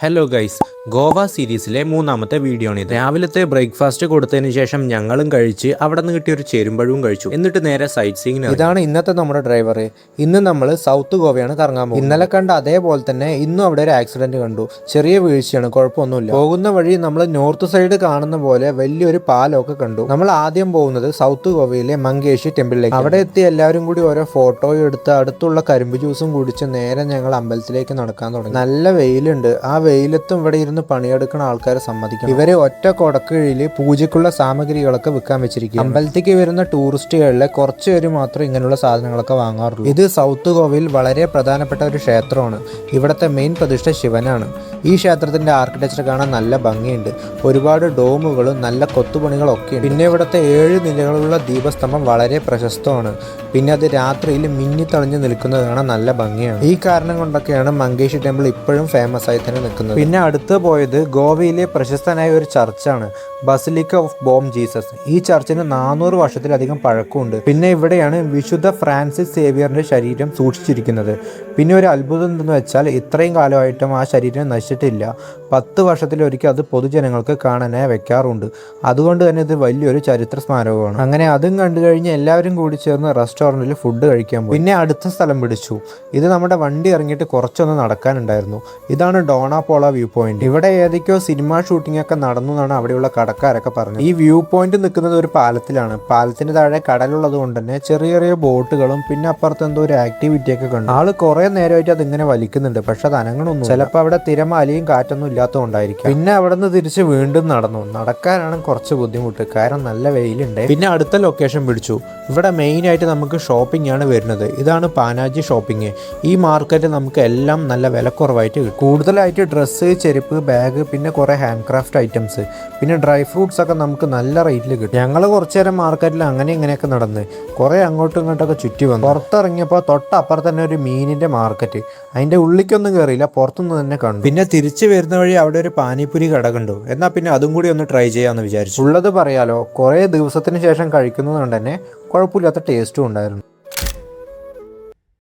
Hello guys, Goa സീരീസിലെ മൂന്നാമത്തെ video ആണ് ഇത്. രാവിലത്തെ ബ്രേക്ക്ഫാസ്റ്റ് കൊടുത്തതിന് ശേഷം ഞങ്ങളും കഴിച്ച് അവിടെ നിന്ന് കിട്ടിയ ഒരു ചേരുമ്പഴവും കഴിച്ചു. എന്നിട്ട് നേരെ സൈറ്റ് സീയിങ്. ഇതാണ് ഇന്നത്തെ നമ്മുടെ ഡ്രൈവർ. ഇന്ന് നമ്മൾ സൗത്ത് ഗോവയാണ് കറങ്ങാൻ പോകുന്നത്. ഇന്നലെ കണ്ട അതേപോലെ തന്നെ ഇന്നും അവിടെ ഒരു ആക്സിഡന്റ് കണ്ടു. ചെറിയ വീഴ്ചയാണ്, കുഴപ്പമൊന്നുമില്ല. പോകുന്ന വഴി നമ്മൾ നോർത്ത് സൈഡ് കാണുന്ന പോലെ വലിയൊരു പാലമൊക്കെ കണ്ടു. നമ്മൾ ആദ്യം പോകുന്നത് സൗത്ത് ഗോവയിലെ മങ്കേഷി ടെമ്പിളിലേക്ക്. അവിടെ എത്തി എല്ലാവരും കൂടി ഓരോ ഫോട്ടോയും എടുത്ത് അടുത്തുള്ള കരിമ്പ് ജ്യൂസും കുടിച്ച് നേരെ ഞങ്ങൾ അമ്പലത്തിലേക്ക് നടക്കാൻ തുടങ്ങി. നല്ല വെയിലുണ്ട്. ആ വെയിലത്തും ഇവിടെ ഇരുന്ന് പണിയെടുക്കുന്ന ആൾക്കാരെ സമ്മതിക്കണം. ഇവര് ഒറ്റ കൊടക്കീഴിൽ പൂജയ്ക്കുള്ള സാമഗ്രികളൊക്കെ വിൽക്കാൻ വെച്ചിരിക്കും. അമ്പലത്തിലേക്ക് വരുന്ന ടൂറിസ്റ്റുകളിലെ കുറച്ച് പേര് മാത്രം ഇങ്ങനെയുള്ള സാധനങ്ങളൊക്കെ വാങ്ങാറുള്ളൂ. ഇത് സൗത്ത് ഗോവയിൽ വളരെ പ്രധാനപ്പെട്ട ഒരു ക്ഷേത്രമാണ്. ഇവിടുത്തെ മെയിൻ പ്രതിഷ്ഠ ശിവനാണ്. ഈ ക്ഷേത്രത്തിന്റെ ആർക്കിടെക്ചർ കാണാൻ നല്ല ഭംഗിയുണ്ട്. ഒരുപാട് ഡോമുകളും നല്ല കൊത്തുപണികളൊക്കെ ഉണ്ട്. പിന്നെ ഇവിടുത്തെ 7 നിലകളുള്ള ദീപസ്തംഭം വളരെ പ്രശസ്തമാണ്. പിന്നെ അത് രാത്രിയിൽ മിന്നിത്തളിഞ്ഞ് നിൽക്കുന്നത് കാണാൻ നല്ല ഭംഗിയാണ്. ഈ കാരണം കൊണ്ടൊക്കെയാണ് മങ്കേഷി ടെമ്പിൾ ഇപ്പോഴും ഫേമസ് ആയി തന്നെ നിൽക്കുന്നത്. പിന്നെ അടുത്ത് പോയത് ഗോവയിലെ പ്രശസ്തനായ ഒരു ചർച്ചാണ്, ബസിലിക്ക ഓഫ് ബോം ജീസസ്. ഈ ചർച്ചിന് 400 വർഷത്തിലധികം പഴക്കമുണ്ട്. പിന്നെ ഇവിടെയാണ് വിശുദ്ധ ഫ്രാൻസിസ് സേവിയറിന്റെ ശരീരം സൂക്ഷിച്ചിരിക്കുന്നത്. പിന്നെ ഒരു അത്ഭുതം എന്തെന്ന് വെച്ചാൽ ഇത്രയും കാലമായിട്ടും ആ ശരീരം നശിച്ചിട്ടില്ല. 10 വർഷത്തിലൊരിക്കൽ അത് പൊതുജനങ്ങൾക്ക് കാണാനായി വെക്കാറുണ്ട്. അതുകൊണ്ട് തന്നെ ഇത് വലിയൊരു ചരിത്ര സ്മാരകമാണ്. അങ്ങനെ അതും കണ്ടു കഴിഞ്ഞ് എല്ലാവരും കൂടി ചേർന്ന് റെസ്റ്റോറൻറ്റിൽ ഫുഡ് കഴിക്കാൻ പോയി. പിന്നെ അടുത്ത സ്ഥലം പിടിച്ചു. ഇത് നമ്മുടെ വണ്ടി ഇറങ്ങിയിട്ട് കുറച്ചൊന്ന് നടക്കാനുണ്ടായിരുന്നു. ഇതാണ് ഡോണാപോള വ്യൂ പോയിന്റ്. ഇവിടെ ഏതൊക്കെയോ സിനിമ ഷൂട്ടിംഗ് ഒക്കെ നടന്നു എന്നാണ് അവിടെയുള്ള കടക്കാരൊക്കെ പറഞ്ഞത്. ഈ വ്യൂ പോയിന്റ് നിൽക്കുന്നത് ഒരു പാലത്തിലാണ്. പാലത്തിന് താഴെ കടലുള്ളത് കൊണ്ട് തന്നെ ചെറിയ ചെറിയ ബോട്ടുകളും പിന്നെ അപ്പുറത്ത് എന്തോ ഒരു ആക്ടിവിറ്റി ഒക്കെ കണ്ടു. ആള് കുറെ നേരമായിട്ട് അതിങ്ങനെ വലിക്കുന്നുണ്ട്, പക്ഷെ അത് അനങ്ങണൊന്നും. ചിലപ്പോൾ അവിടെ തിരമാലയും കാറ്റൊന്നും ഇല്ലാത്തതുകൊണ്ടായിരിക്കും. പിന്നെ അവിടെ നിന്ന് തിരിച്ച് വീണ്ടും നടന്നു. നടക്കാനാണ് കുറച്ച് ബുദ്ധിമുട്ട്, കാരണം നല്ല വെയിലുണ്ട്. പിന്നെ അടുത്ത ലൊക്കേഷൻ പിടിച്ചു. ഇവിടെ മെയിൻ ആയിട്ട് നമുക്ക് ഷോപ്പിംഗ് ആണ് വരുന്നത്. ഇതാണ് പാനാജി ഷോപ്പിംഗ്. ഈ മാർക്കറ്റ് നമുക്ക് എല്ലാം നല്ല വിലക്കുറവായിട്ട് കിട്ടും. കൂടുതലായിട്ട് ഡ്രസ്സ്, ചെരുപ്പ്, ബാഗ്, പിന്നെ കുറെ ഹാൻഡ് ക്രാഫ്റ്റ് ഐറ്റംസ്, പിന്നെ ഡ്രൈ ഫ്രൂട്ട്സ് ഒക്കെ നമുക്ക് നല്ല റേറ്റിൽ കിട്ടും. ഞങ്ങൾ കുറച്ചു നേരം മാർക്കറ്റിൽ അങ്ങനെ ഇങ്ങനെയൊക്കെ നടന്ന് കുറെ അങ്ങോട്ടും ഇങ്ങോട്ടൊക്കെ ചുറ്റി വന്നു. പുറത്തിറങ്ങിയപ്പോൾ തൊട്ടപ്പുറത്ത് തന്നെ ഒരു മീനിന്റെ മാർക്കറ്റ്. അതിന്റെ ഉള്ളിലേക്കൊന്നും കയറിയില്ല, പുറത്തുനിന്ന് തന്നെ കണ്ടു. പിന്നെ തിരിച്ചു വരുന്ന വഴി അവിടെ ഒരു പാനിപ്പുരി കട കണ്ടു. എന്നാൽ പിന്നെ അതും കൂടി ഒന്ന് ട്രൈ ചെയ്യാമെന്ന് വിചാരിച്ചു. ഉള്ളത് പറയാലോ, കുറേ ദിവസത്തിന് ശേഷം കഴിക്കുന്നത് കൊണ്ട് തന്നെ കുഴപ്പമില്ലാത്ത ടേസ്റ്റും ഉണ്ടായിരുന്നു.